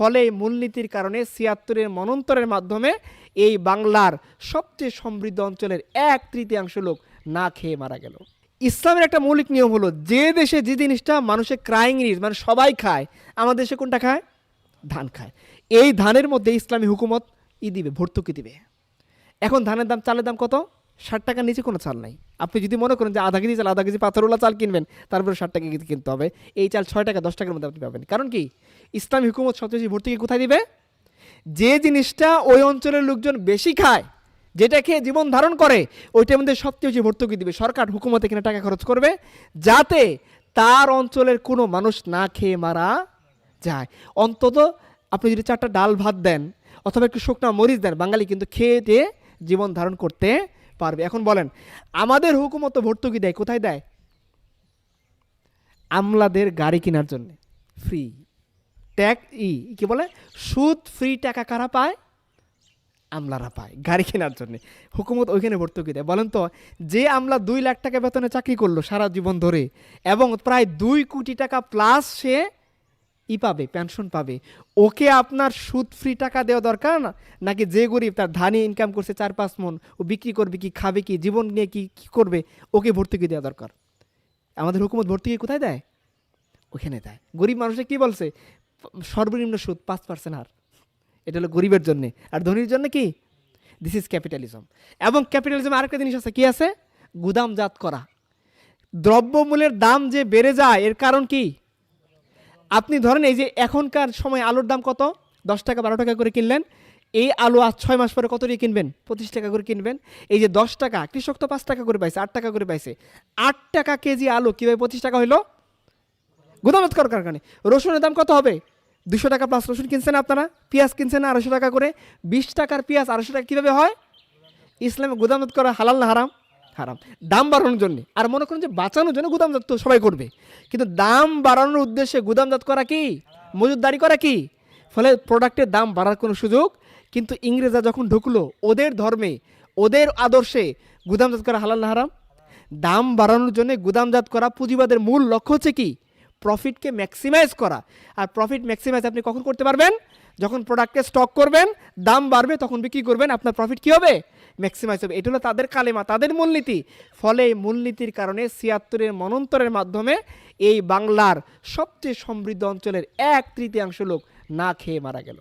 ফলে এই মূলনীতির কারণে ৭৬-এর মন্বন্তরের মাধ্যমে এই বাংলার সবচেয়ে সমৃদ্ধ অঞ্চলের ১/৩ লোক না খেয়ে মারা গেল। ইসলামের একটা মৌলিক নিয়ম হলো, যে দেশে যে জিনিসটা মানুষের ক্রাইং নিড, মানে সবাই খায়, আমাদের দেশে কোনটা খায়? ধান খায়। এই ধানের মধ্যে ইসলামী হুকুমত দিবে, ভর্তুকি দিবে। এখন ধানের দাম, চালের দাম কত? ৬০ টাকার নিচে কোনো চাল নাই। আপনি যদি মনে করেন যে আধা কেজি চাল, আধা কেজি পাথরওয়ালা চাল কিনবেন, তারপরে ৬০ টাকা কেজি কিনতে হবে, এই চাল ৬ টাকা ১০ টাকার মধ্যে আপনি পাবেন। কারণ কি? ইসলামী হুকুমত সবচেয়ে ভর্তুকি কোথায় দিবে? যে জিনিসটা ওই অঞ্চলের লোকজন বেশি খায়, যেটা খেয়ে জীবন ধারণ করে, ওইটার মধ্যে সবচেয়ে বেশি ভর্তুকি দিবে। সরকার, হুকুমত এখানে টাকা খরচ করবে যাতে তার অঞ্চলের কোনো মানুষ না খেয়ে মারা যায়। অন্তত আপনি যদি ৪টা ডাল ভাত দেন অথবা একটু শুকনা মরিচ দেন, বাঙালি কিন্তু খেয়ে দিয়ে জীবন ধারণ করতে পারবে। এখন বলেন, আমাদের হুকুমত ভর্তুকি দেয় কোথায় দেয়? আমলাদের গাড়ি কেনার জন্য ফ্রি ট্যাক্স, কি বলে, সুদ ফ্রি টাকা কারা পায়? আমলারা পায় গাড়ি কেনার জন্য। হুকুমত ওইখানে ভর্তুকি দেয়। বলেন তো, যে আমলা ২ লাখ টাকা বেতনে চাকরি করলো সারা জীবন ধরে এবং প্রায় ২ কোটি টাকা প্লাস সে পাবে, পেনশন পাবে, ওকে আপনার সুদ ফ্রি টাকা দেওয়া দরকার না? নাকি যে গরিব তার ধানে ইনকাম করছে ৪-৫ মণ, ও বিক্রি করবে কি, খাবে কি, জীবন নিয়ে কি করবে, ওকে ভর্তুকি দেওয়া দরকার? আমাদের হুকুমত ভর্তুকি কোথায় দেয়? ওখানে দেয়। গরিব মানুষে কি বলছে? সর্বনিম্ন সুদ 5% হার। এটা হলো গরিবের জন্য। আর ধনীর জন্য কি? This is capitalism. এবং ক্যাপিটালিজম আরেকটা জিনিস আছে, কি আছে? গুদামজাত করা। দ্রব্যমূল্যের দাম যে বেড়ে যায়, এর কারণ কি? আপনি ধরেন, এই যে এখনকার সময় আলুর দাম কত? 10 টাকা 12 টাকা করে কিনলেন, এই আলু আজ 6 মাস পরে কত দিয়ে কিনবেন? 25 টাকা করে কিনবেন। এই যে 10 টাকা, কৃষক তো 5 টাকা করে পাইছে, 8 টাকা করে পাইছে। 8 টাকা কেজি আলু কীভাবে 25 টাকা হইলো? গুদামজাত করার কারণে। রসুনের দাম কত হবে? 200 টাকা প্লাস রসুন কিনছেন আপনারা, পেঁয়াজ কিনছেন 250 টাকা করে। 20 টাকার পেঁয়াজ 250 টাকা কীভাবে হয়? ইসলামে গুদামজাত করা হালাল না হারাম? হারাম। দাম বাড়ানোর জন্য। আর মনে করুন যে বাঁচানোর জন্য গুদামজাত তো সবাই করবে, কিন্তু দাম বাড়ানোর উদ্দেশ্যে গুদামজাত করা কি? মজুতদারি করা কি? ফলে প্রোডাক্টের দাম বাড়ার কোনো সুযোগ। কিন্তু ইংরেজরা যখন ঢুকলো, ওদের ধর্মে, ওদের আদর্শে গুদামজাত করা হালাল না হারাম? দাম বাড়ানোর জন্য গুদামজাত করা। পুঁজিবাদের মূল লক্ষ্য হচ্ছে কি? প্রফিটকে ম্যাক্সিমাইজ করা। আর প্রফিট ম্যাক্সিমাইজ আপনি কখন করতে পারবেন? যখন প্রোডাক্টকে স্টক করবেন, দাম বাড়বে, তখন বিক্রি করবেন, আপনার প্রফিট কী হবে? ম্যাক্সিমাইজ হবে। এটা হলো তাদের কালেমা, তাদের মূলনীতি। ফলে এই মূলনীতির কারণে ৭৬-এর মন্বন্তরের মাধ্যমে এই বাংলার সবচেয়ে সমৃদ্ধ অঞ্চলের ১/৩ লোক না খেয়ে মারা গেল।